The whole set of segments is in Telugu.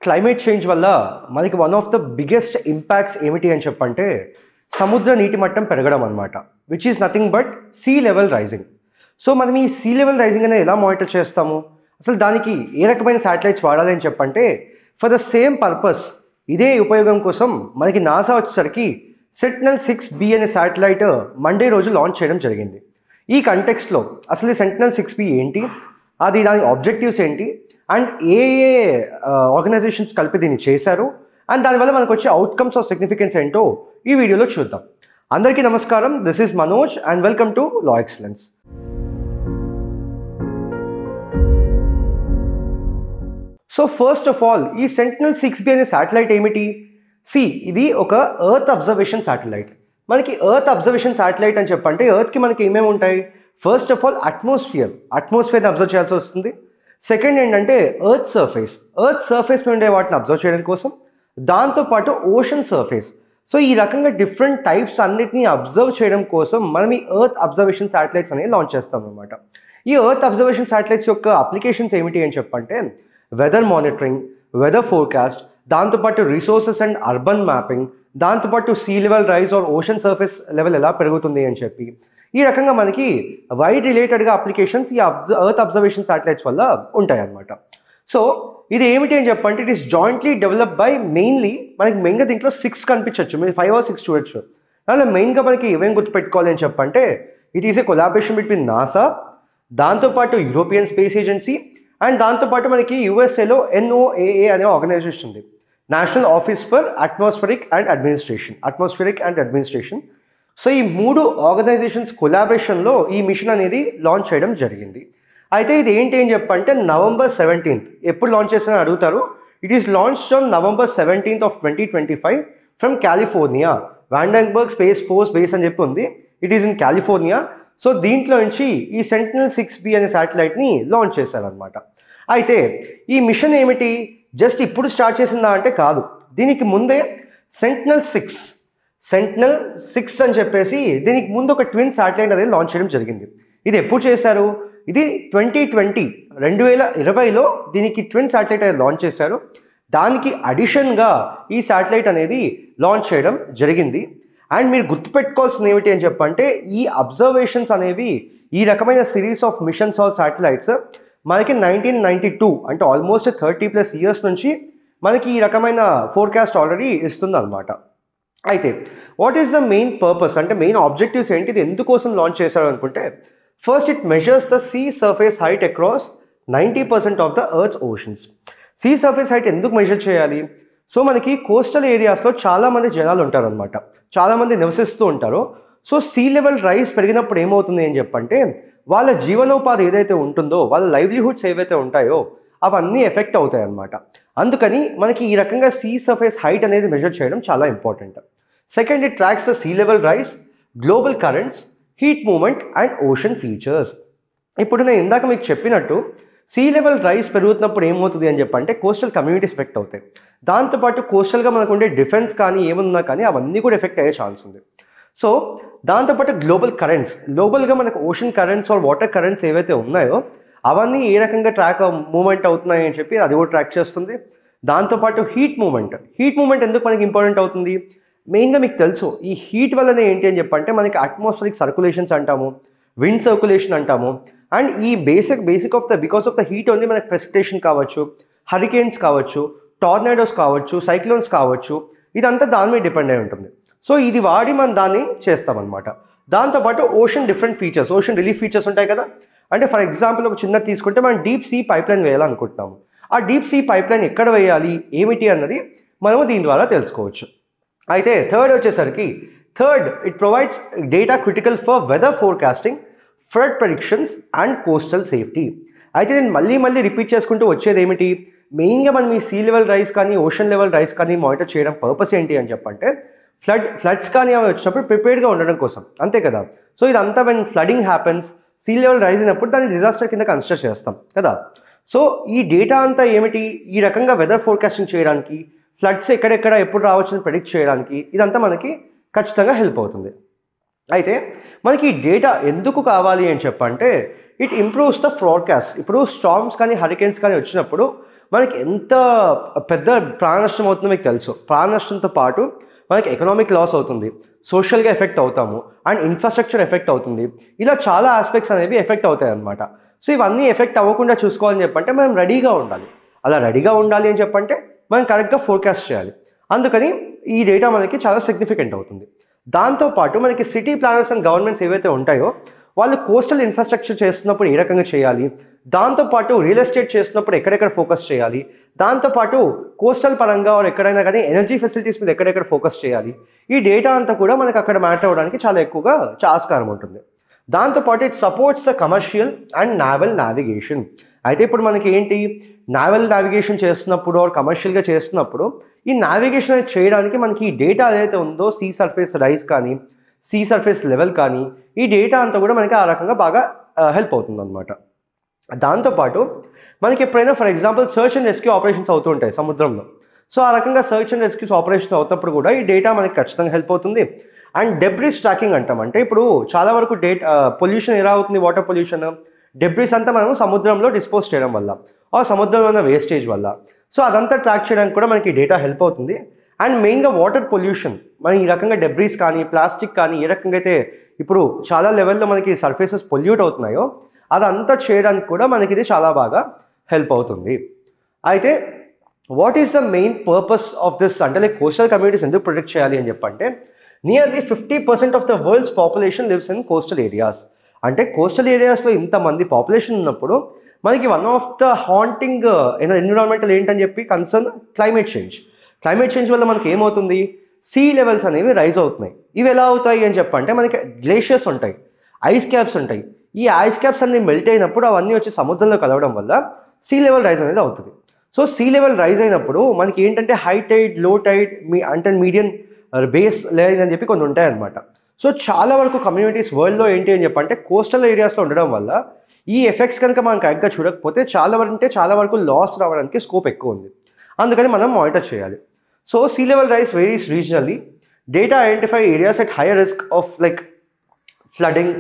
క్లైమేట్ చేంజ్ వల్ల మనకి one of the biggest impacts ఏమిటి అని చెప్పంటే సముద్ర నీటి మట్టం పెరగడం అనమాట, which is nothing but sea level rising. So మనం ఈ సీ లెవెల్ రైజింగ్ అనేది ఎలా మానిటర్ చేస్తాము, అసలు దానికి ఏ రకమైన శాటిలైట్స్ వాడాలి అని చెప్పంటే ఫర్ ద సేమ్ పర్పస్ ఇదే ఉపయోగం కోసం మనకి నాసా వచ్చేసరికి Sentinel-6B అనే శాటిలైట్ మండే రోజు లాంచ్ చేయడం జరిగింది. ఈ కంటెక్స్ట్లో అసలు ఈ Sentinel-6B ఏంటి, అది దాని ఆబ్జెక్టివ్స్ ఏంటి, అండ్ ఏ ఆర్గనైజేషన్స్ కలిపి దీన్ని చేశారు, అండ్ దానివల్ల మనకు వచ్చే అవుట్కమ్స్ ఆఫ్ సిగ్నిఫికెన్స్ ఏంటో ఈ వీడియోలో చూద్దాం. అందరికీ నమస్కారం, this is Manoj and welcome to law excellence. So first of all ఈ Sentinel-6B అనే శాటిలైట్ ఏమిటి? ఇది ఒక ఎర్త్ అబ్జర్వేషన్ శాటిలైట్. మనకి ఎర్త్ అబ్జర్వేషన్ శాటిలైట్ అని చెప్పంటే ఎర్త్కి మనకి ఏమేమి ఉంటాయి? ఫస్ట్ ఆఫ్ ఆల్ అట్మాస్ఫియర్ని అబ్జర్వ్ చేయాల్సి వస్తుంది. సెకండ్ ఏంటంటే ఎర్త్ సర్ఫేస్ ఉండే వాటిని అబ్జర్వ్ చేయడం కోసం, దాంతోపాటు ఓషన్ సర్ఫేస్. సో ఈ రకంగా డిఫరెంట్ టైప్స్ అన్నిటిని అబ్జర్వ్ చేయడం కోసం మనం ఈ ఎర్త్ అబ్జర్వేషన్ శాటిలైట్స్ అనేవి లాంచ్ చేస్తాం అనమాట. ఈ ఎర్త్ అబ్జర్వేషన్ శాటిలైట్స్ యొక్క అప్లికేషన్స్ ఏమిటి అని చెప్పంటే వెదర్ మానిటరింగ్, వెదర్ ఫోర్కాస్ట్, దాంతోపాటు రిసోర్సెస్ అండ్ అర్బన్ మ్యాపింగ్, దాంతోపాటు sea level rise or ocean surface level ఎలా పెరుగుతుంది అని చెప్పి ఈ రకంగా మనకి వైడ్ రిలేటెడ్గా అప్లికేషన్స్ ఈ ఎర్త్ అబ్జర్వేషన్ శాటిలైట్స్ వల్ల ఉంటాయి అన్నమాట. సో ఇది ఏమిటి అని చెప్పంటే it is jointly develop by మెయిన్గా దీంట్లో 6 కనిపించవచ్చు, మీరు 5 or 6 చూడొచ్చు. దానిలో మెయిన్గా మనకి ఏమేమి గుర్తుపెట్టుకోవాలి అని చెప్పంటే it is a collaboration between NASA, దాంతోపాటు యూరోపియన్ స్పేస్ ఏజెన్సీ, అండ్ దాంతోపాటు మనకి యూఎస్ఏలో NOAA అనే ఆర్గనైజేషన్ ఉంది, national office for atmospheric and administration. So ఈ 3 ఆర్గనైజేషన్స్ కొలాబరేషన్లో ఈ మిషన్ అనేది లాంచ్ చేయడం జరిగింది. అయితే ఇది ఏంటి అని చెప్పంటే November 17th ఎప్పుడు లాంచ్ చేస్తారని అడుగుతారు. It is launch on November 17th of 2025 from California. Vandenberg space force base అని చెప్పి ఉంది, it is in California. So దీంట్లో నుంచి ఈ Sentinel-6B అనే శాటిలైట్ని లాంచ్ చేశారనమాట. అయితే ఈ మిషన్ ఏమిటి, జస్ట్ ఇప్పుడు స్టార్ట్ చేసిందా అంటే కాదు, దీనికి ముందే Sentinel-6 అని చెప్పేసి దీనికి ముందు ఒక ట్విన్ శాటిలైట్ అనేది లాంచ్ చేయడం జరిగింది. ఇది ఎప్పుడు చేశారు? ఇది 2020లో దీనికి ట్విన్ శాటిలైట్ అనేది లాంచ్ చేశారు. దానికి అడిషన్గా ఈ శాటిలైట్ అనేది లాంచ్ చేయడం జరిగింది. అండ్ మీరు గుర్తుపెట్టుకోవాల్సింది ఏమిటి అని చెప్పంటే ఈ అబ్జర్వేషన్స్ అనేవి ఈ రకమైన series of missions or satellites మనకి 1992 అంటే ఆల్మోస్ట్ 30+ ఇయర్స్ నుంచి మనకి ఈ రకమైన ఫోర్కాస్ట్ ఆల్రెడీ ఇస్తుంది అనమాట. అయితే what is the main purpose అంటే మెయిన్ ఆబ్జెక్టివ్స్ ఏంటి, ఇది ఎందుకోసం లాంచ్ చేశారు అనుకుంటే first it measures the sea surface height across 90% of the Earth's oceans. Sea surface height ఎందుకు మెజర్ చేయాలి? సో మనకి కోస్టల్ ఏరియాస్లో చాలామంది జనాలు ఉంటారు అనమాట, చాలామంది నివసిస్తూ ఉంటారు. సో సీ లెవెల్ రైజ్ పెరిగినప్పుడు ఏమవుతుంది అని చెప్పంటే వాళ్ళ జీవనోపాధి ఏదైతే ఉంటుందో, వాళ్ళ లైవ్లీహుడ్స్ ఏవైతే ఉంటాయో అవన్నీ ఎఫెక్ట్ అవుతాయి అన్నమాట. అందుకని మనకి ఈ రకంగా సీ సర్ఫేస్ హైట్ అనేది మెజర్ చేయడం చాలా important. Second, it tracks the sea level rise, global currents, heat movement and ocean features. ఇప్పుడు నేను ఇందాక మీకు చెప్పినట్టు సీ లెవెల్ రైజ్ పెరుగుతున్నప్పుడు ఏమవుతుంది అని చెప్పంటే కోస్టల్ కమ్యూనిటీస్ ఎఫెక్ట్ అవుతాయి. దాంతోపాటు కోస్టల్గా మనకు ఉండే డిఫెన్స్ కానీ ఏమన్నా కానీ అవన్నీ కూడా ఎఫెక్ట్ అయ్యే ఛాన్స్ ఉంది. సో దాంతోపాటు గ్లోబల్గా మనకు ocean currents or water currents ఏవైతే ఉన్నాయో అవన్నీ ఏ రకంగా మూవ్మెంట్ అవుతున్నాయి అని చెప్పి అది కూడా ట్రాక్ చేస్తుంది. దాంతోపాటు హీట్ మూవ్మెంట్ ఎందుకు మనకి ఇంపార్టెంట్ అవుతుంది? మెయిన్గా మీకు తెలుసు ఈ హీట్ వల్లనే ఏంటి అని చెప్పంటే మనకి అట్మాస్ఫిరిక్ సర్క్యులేషన్స్ అంటాము, విండ్ సర్క్యులేషన్ అంటాము, అండ్ ఈ because of the heat only మనకి ప్రెసిపిటేషన్ కావచ్చు, హరికేన్స్ కావచ్చు, టార్నాడోస్ కావచ్చు, సైక్లోన్స్ కావచ్చు, ఇదంతా దాని మీద డిపెండ్ అయి ఉంటుంది. సో ఇది వాడి మనం దాన్ని చేస్తామన్నమాట. దాంతోపాటు ఓషన్ రిలీఫ్ ఫీచర్స్ ఉంటాయి కదా. అంటే ఫర్ ఎగ్జాంపుల్ ఒక చిన్నది తీసుకుంటే మనం డీప్ సీ పైప్లైన్ వేయాలనుకుంటున్నాము. ఆ డీప్ సీ పైప్లైన్ ఎక్కడ వేయాలి ఏమిటి అన్నది మనము దీని ద్వారా తెలుసుకోవచ్చు. అయితే third it provides data critical for weather forecasting, flood predictions and coastal safety. అయితే నేను మళ్ళీ రిపీట్ చేసుకుంటూ వచ్చేది ఏమిటి, మెయిన్గా మనం ఈ సీ లెవెల్ రైజ్ కానీ ఓషన్ లెవెల్ రైజ్ కానీ మానిటర్ చేయడం పర్పస్ ఏంటి అని చెప్పంటే ఫ్లడ్స్ కానీ అవి వచ్చినప్పుడు ప్రిపేర్డ్గా ఉండడం కోసం, అంతే కదా. సో ఇదంతా when flooding happens, sea level rise అయినప్పుడు దాన్ని డిజాస్టర్ కింద కన్సిడర్ చేస్తాం కదా. సో ఈ డేటా అంతా ఏమిటి, ఈ రకంగా వెదర్ ఫోర్కాస్టింగ్ చేయడానికి, ఫ్లడ్స్ ఎక్కడెక్కడ ఎప్పుడు రావచ్చని ప్రెడిక్ట్ చేయడానికి ఇదంతా మనకి ఖచ్చితంగా హెల్ప్ అవుతుంది. అయితే మనకి ఈ డేటా ఎందుకు కావాలి అని చెప్పంటే ఇట్ ఇంప్రూవ్స్ ద ఫోర్కాస్ట్. ఇప్పుడు స్టార్మ్స్ కానీ హరికేన్స్ కానీ వచ్చినప్పుడు మనకి ఎంత పెద్ద ప్రాణ నష్టం అవుతుందో మీకు తెలుసు. ప్రాణ నష్టంతో పాటు మనకి ఎకనామిక్ లాస్ అవుతుంది, సోషల్గా ఎఫెక్ట్ అవుతాము, అండ్ ఇన్ఫ్రాస్ట్రక్చర్ ఎఫెక్ట్ అవుతుంది. ఇలా చాలా ఆస్పెక్ట్స్ అనేవి ఎఫెక్ట్ అవుతాయి అన్నమాట. సో ఇవన్నీ ఎఫెక్ట్ అవ్వకుండా చూసుకోవాలని చెప్పంటే మనం రెడీగా ఉండాలి. అలా రెడీగా ఉండాలి అని చెప్పంటే మనం కరెక్ట్గా ఫోర్కాస్ట్ చేయాలి. అందుకని ఈ డేటా మనకి చాలా సిగ్నిఫికెంట్ అవుతుంది. దాంతోపాటు మనకి సిటీ ప్లానర్స్ అండ్ గవర్నమెంట్స్ ఏవైతే ఉంటాయో వాళ్ళు కోస్టల్ ఇన్ఫ్రాస్ట్రక్చర్ చేస్తున్నప్పుడు ఏ రకంగా చేయాలి, దాంతోపాటు రియల్ ఎస్టేట్ చేస్తున్నప్పుడు ఎక్కడెక్కడ ఫోకస్ చేయాలి, దాంతోపాటు కోస్టల్ పరంగా ఎక్కడైనా కానీ ఎనర్జీ ఫెసిలిటీస్ మీద ఎక్కడెక్కడ ఫోకస్ చేయాలి, ఈ డేటా అంతా కూడా మనకు అక్కడ మ్యాటర్ అవ్వడానికి చాలా ఎక్కువగా ఆస్కారం ఉంటుంది. దాంతోపాటు it supports the commercial and naval navigation. అయితే ఇప్పుడు మనకి ఏంటి, నావల్ నావిగేషన్ చేస్తున్నప్పుడు ఆర్ కమర్షియల్గా చేస్తున్నప్పుడు ఈ నావిగేషన్ అనేది చేయడానికి మనకి ఈ డేటా ఏదైతే ఉందో సీ సర్ఫేస్ రైజ్ కానీ సీ సర్ఫేస్ లెవెల్ కానీ ఈ డేటా అంతా కూడా మనకి ఆ రకంగా బాగా హెల్ప్ అవుతుంది అనమాట. దాంతోపాటు మనకి ఎప్పుడైనా for example search and rescue operations అవుతూ ఉంటాయి సముద్రంలో. సో ఆ రకంగా సర్చ్ అండ్ రెస్క్యూస్ ఆపరేషన్ అవుతున్నప్పుడు కూడా ఈ డేటా మనకి ఖచ్చితంగా హెల్ప్ అవుతుంది. అండ్ డెబ్రిస్ ట్రాకింగ్ అంటాం. అంటే ఇప్పుడు చాలా వరకు పొల్యూషన్ ఎలా అవుతుంది, వాటర్ పొల్యూషన్, డెబ్రిస్ అంతా మనం సముద్రంలో డిస్పోజ్ చేయడం వల్ల ఆ సముద్రంలో ఉన్న వేస్టేజ్ వల్ల. సో అదంతా ట్రాక్ చేయడానికి కూడా మనకి డేటా హెల్ప్ అవుతుంది. అండ్ మెయిన్గా వాటర్ పొల్యూషన్, మనం ఈ రకంగా డెబ్రీస్ కానీ ప్లాస్టిక్ కానీ ఏ రకంగా అయితే ఇప్పుడు చాలా లెవెల్లో మనకి సర్ఫేసెస్ పొల్యూట్ అవుతున్నాయో అదంతా చేయడానికి కూడా మనకి ఇది చాలా బాగా హెల్ప్ అవుతుంది. అయితే what is the main purpose of this అంటే లైక్ కోస్టల్ కమ్యూనిటీస్ ఎందుకు ప్రొటెక్ట్ చేయాలి అని చెప్పంటే nearly 50% of the world's population lives in coastal areas. అంటే కోస్టల్ ఏరియాస్లో ఇంతమంది పాపులేషన్ ఉన్నప్పుడు మనకి one of the haunting environmental ఏంటని చెప్పి concern climate change. Climate change వల్ల మనకి ఏమవుతుంది, సీ లెవెల్స్ అనేవి రైజ్ అవుతున్నాయి. ఇవి ఎలా అవుతాయి అని చెప్పంటే మనకి గ్లేషియర్స్ ఉంటాయి, ఐస్ క్యాప్స్ ఉంటాయి. ఈ ఐస్ క్యాప్స్ అన్ని మెల్ట్ అయినప్పుడు అవన్నీ వచ్చి సముద్రంలో కలవడం వల్ల సీ లెవెల్ రైజ్ అనేది అవుతుంది. సో సీ లెవెల్ రైజ్ అయినప్పుడు మనకి ఏంటంటే హై టైడ్, లో టైడ్, అంటే మీడియం బేస్ లెవెల్ అని చెప్పి కొన్ని ఉంటాయన్నమాట. సో చాలా వరకు కమ్యూనిటీస్ వరల్డ్లో ఏంటి అని చెప్పంటే కోస్టల్ ఏరియాస్లో ఉండడం వల్ల ఈ ఎఫెక్ట్స్ కనుక మనం కరెక్ట్గా చూడకపోతే చాలా వరకు లాస్ రావడానికి స్కోప్ ఎక్కువ ఉంది. అందుకని మనం మానిటర్ చేయాలి. So sea level rise varies regionally. Data identify areas at higher risk of like flooding,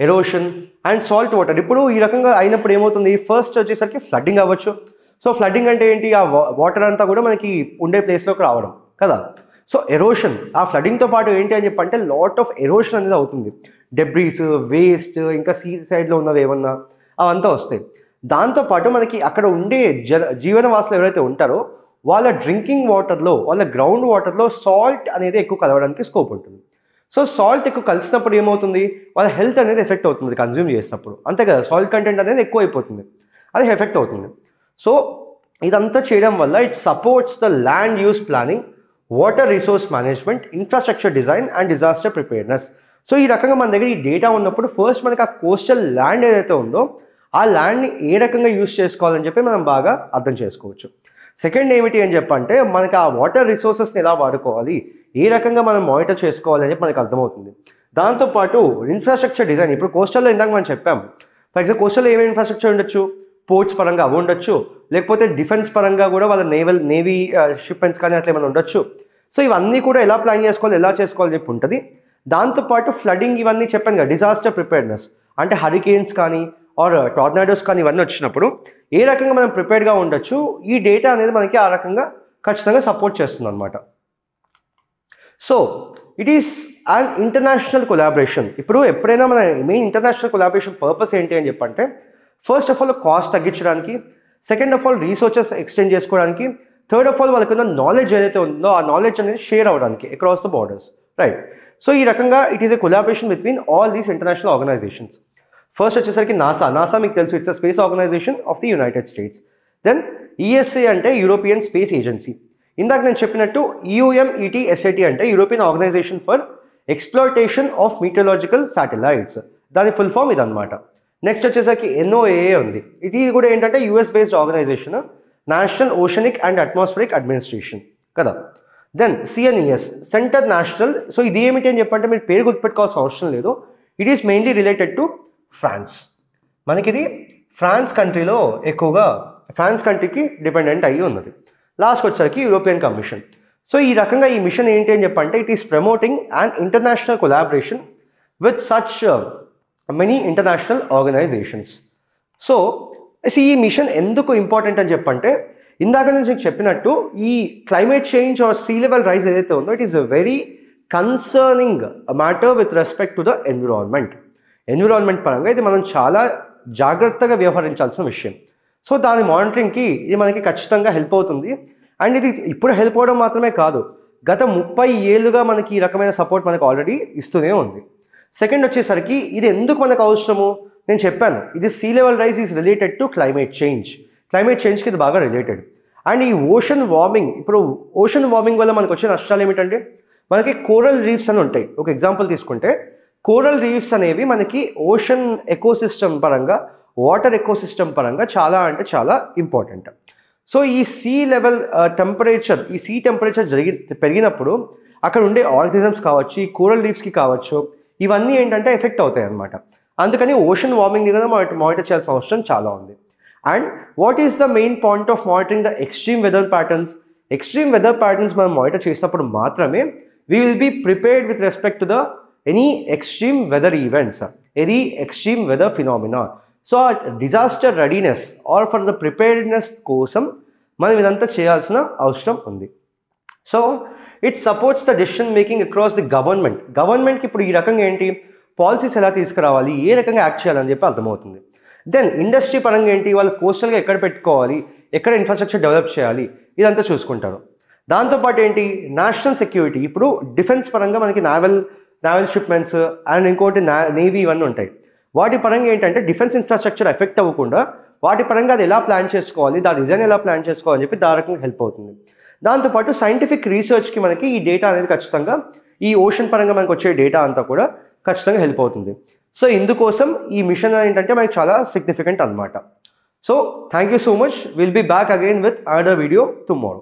erosion and salt water. ఇప్పుడు ఈ రకంగా అయినప్పుడు ఏమవుతుంది, ఫస్ట్ వచ్చేసరికి ఫ్లడ్డింగ్ అవ్వచ్చు. సో ఫ్లడ్డింగ్ అంటే ఏంటి, ఆ వాటర్ అంతా కూడా మనకి ఉండే ప్లేస్లోకి రావడం కదా. సో ఎరోషన్, ఆ ఫ్లడింగ్తో పాటు ఏంటి అని చెప్పంటే లాట్ ఆఫ్ ఎరోషన్ అనేది అవుతుంది. డెబ్రీస్, వేస్ట్, ఇంకా సీ సైడ్లో ఉన్నవి ఏమన్నా అవంతా వస్తాయి. దాంతోపాటు మనకి అక్కడ ఉండే జీవనవాసులు ఎవరైతే ఉంటారో వాళ్ళ డ్రింకింగ్ వాటర్లో, వాళ్ళ గ్రౌండ్ వాటర్లో సాల్ట్ అనేది ఎక్కువ కలవడానికి స్కోప్ ఉంటుంది. సో సాల్ట్ ఎక్కువ కలిసినప్పుడు ఏమవుతుంది, వాళ్ళ హెల్త్ అనేది ఎఫెక్ట్ అవుతుంది కన్జ్యూమ్ చేసినప్పుడు. అంతే కదా, సాల్ట్ కంటెంట్ అనేది ఎక్కువ అయిపోతుంది, అది ఎఫెక్ట్ అవుతుంది. సో ఇదంతా చేయడం వల్ల it supports the land use planning, water resource management, infrastructure design and disaster preparedness. So ఈ రకంగా మన దగ్గర ఈ డేటా ఉన్నప్పుడు ఫస్ట్ మనకి ఆ కోస్టల్ ల్యాండ్ ఏదైతే ఉందో ఆ ల్యాండ్ని ఏ రకంగా యూస్ చేసుకోవాలని చెప్పి మనం బాగా అర్థం చేసుకోవచ్చు. సెకండ్ ఏమిటి అని చెప్పంటే మనకి ఆ వాటర్ రిసోర్సెస్ని ఎలా వాడుకోవాలి, ఏ రకంగా మనం మానిటర్ చేసుకోవాలి అని చెప్పి మనకు అర్థమవుతుంది. దాంతోపాటు ఇన్ఫ్రాస్ట్రక్చర్ డిజైన్, ఇప్పుడు కోస్టల్లో ఇందాక మనం చెప్పాం, ఫర్ ఎగ్జాంపుల్ కోస్టల్లో ఏమేమి ఇన్ఫ్రాస్ట్రక్చర్ ఉండొచ్చు, పోర్ట్స్ పరంగా అవి ఉండొచ్చు, లేకపోతే డిఫెన్స్ పరంగా కూడా వాళ్ళ నేవీ షిప్మెంట్స్ కానీ అట్లా ఏమైనా ఉండొచ్చు. సో ఇవన్నీ కూడా ఎలా ప్లాన్ చేసుకోవాలి, ఎలా చేసుకోవాలని చెప్పి ఉంటుంది. దాంతోపాటు ఫ్లడింగ్ ఇవన్నీ చెప్పాను కదా, డిజాస్టర్ ప్రిపేర్నెస్ అంటే హరికేన్స్ కానీ ఆర్ టోర్నాడోస్ కానీ ఇవన్నీ వచ్చినప్పుడు ఏ రకంగా మనం ప్రిపేర్డ్గా ఉండొచ్చు, ఈ డేటా అనేది మనకి ఆ రకంగా ఖచ్చితంగా సపోర్ట్ చేస్తుంది అనమాట. So it is and international collaboration. ఇప్పుడు ఎప్పుడైనా మన మెయిన్ ఇంటర్నేషనల్ కొలాబరేషన్ పర్పస్ ఏంటి అని చెప్పంటే ఫస్ట్ ఆఫ్ ఆల్ కాస్ట్ తగ్గించడానికి, second of all resources extend చేసుకోవడానికి, థర్డ్ ఆఫ్ ఆల్ వాళ్ళకున్న నాలెడ్జ్ ఏదైతే ఉందో ఆ నాలెడ్జ్ అనేది షేర్ అవ్వడానికి across the borders, right. So ఈ రకంగా it is a collaboration between all these international organizations. First వచ్చేసరికి నాసా మీకు తెలుసు, it's a space organization of the United States. Then ESA అంటే యూరోపియన్ స్పేస్ ఏజెన్సీ. ఇందాక నేను చెప్పినట్టు EUMETSAT అంటే European organization for exploitation of meteorological satellites, దాని ఫుల్ ఫామ్ ఇదన్నమాట. నెక్స్ట్ వచ్చేసరికి NOAA ఉంది, ఇది కూడా ఏంటంటే US based organisation, national oceanic and atmospheric administration కదా. Then CNES centre national. So ఇది ఏమిటి అని చెప్పంటే మీరు పేరు గుర్తుపెట్టుకోవాల్సిన అవసరం లేదు, it is mainly related to France. మనకిది ఫ్రాన్స్ కంట్రీలో ఎక్కువగా ఫ్రాన్స్ కంట్రీకి డిపెండెంట్ అయ్యి ఉన్నది. లాస్ట్కి వచ్చేసరికి యూరోపియన్ కమిషన్. సో ఈ రకంగా ఈ మిషన్ ఏంటి అని చెప్పంటే it is promoting and international collaboration with such many international organizations. So ఈ మిషన్ ఎందుకు ఇంపార్టెంట్ అని చెప్పంటే ఇందాక నుంచి చెప్పినట్టు ఈ climate change or sea level rise ఏదైతే ఉందో it is a very concerning matter with respect to the environment పరంగా ఇది మనం చాలా జాగ్రత్తగా వ్యవహరించాల్సిన విషయం. సో దాని మానిటరింగ్కి ఇది మనకి ఖచ్చితంగా హెల్ప్ అవుతుంది. అండ్ ఇది ఇప్పుడు హెల్ప్ అవ్వడం మాత్రమే కాదు, గత 30 ఏళ్ళుగా మనకి ఈ రకమైన సపోర్ట్ మనకు ఆల్రెడీ ఇస్తూనే ఉంది. సెకండ్ వచ్చేసరికి ఇది ఎందుకు మనకు అవసరము, నేను చెప్పాను ఇది sea level rise is related to climate చేంజ్కి ఇది బాగా రిలేటెడ్. అండ్ ఈ ఓషన్ వార్మింగ్, ఇప్పుడు ఓషన్ వార్మింగ్ వల్ల మనకు వచ్చే నష్టాలు ఏమిటంటే మనకి కోరల్ రీఫ్స్ అని ఉంటాయి. ఒక ఎగ్జాంపుల్ తీసుకుంటే కోరల్ రీఫ్స్ అనేవి మనకి ఓషన్ ఎకోసిస్టమ్ పరంగా, వాటర్ ఎకోసిస్టమ్ పరంగా చాలా అంటే చాలా ఇంపార్టెంట్. సో ఈ సీ టెంపరేచర్ పెరిగినప్పుడు అక్కడ ఉండే ఆర్గానిజమ్స్ కావచ్చు, ఈ కోరల్ రీఫ్స్కి కావచ్చు, ఇవన్నీ ఏంటంటే ఎఫెక్ట్ అవుతాయి అన్నమాట. అందుకని ఓషన్ వార్మింగ్ కూడా మానిటర్ చేయాల్సిన అవసరం చాలా ఉంది. And what is the main point of monitoring the extreme weather patterns మనం మానిటర్ చేసినప్పుడు మాత్రమే we will be prepared with respect to the any extreme weather events, any extreme weather phenomena. So ఆ disaster readiness or for the preparedness కోసం మనం ఇదంతా చేయాల్సిన అవసరం ఉంది. So it supports the decision making across the గవర్నమెంట్కి ఇప్పుడు ఈ రకంగా ఏంటి పాలసీస్ ఎలా తీసుకురావాలి, ఏ రకంగా యాక్ట్ చేయాలని చెప్పి అర్థమవుతుంది. దెన్ ఇండస్ట్రీ పరంగా ఏంటి, వాళ్ళు కోస్టల్గా ఎక్కడ పెట్టుకోవాలి, ఎక్కడ ఇన్ఫ్రాస్ట్రక్చర్ డెవలప్ చేయాలి, ఇదంతా చూసుకుంటారు. దాంతోపాటు ఏంటి నేషనల్ సెక్యూరిటీ, ఇప్పుడు డిఫెన్స్ పరంగా మనకి నావల్ షిప్మెంట్స్ అండ్ ఇంకోటి నేవీ ఇవన్నీ ఉంటాయి. వాటి పరంగా ఏంటంటే డిఫెన్స్ ఇన్ఫ్రాస్ట్రక్చర్ ఎఫెక్ట్ అవ్వకుండా వాటి పరంగా అది ఎలా ప్లాన్ చేసుకోవాలి, దాని డిజైన్ ఎలా ప్లాన్ చేసుకోవాలని చెప్పి దాని రకంగా హెల్ప్ అవుతుంది. దాంతోపాటు సైంటిఫిక్ రీసెర్చ్కి మనకి ఈ డేటా అనేది ఖచ్చితంగా ఈ ఓషన్ పరంగా మనకు వచ్చే డేటా అంతా కూడా ఖచ్చితంగా హెల్ప్ అవుతుంది. సో ఇందుకోసం ఈ మిషన్ ఏంటంటే మనకి చాలా సిగ్నిఫికెంట్ అనమాట. So thank you so much. Will be back again with another video tomorrow.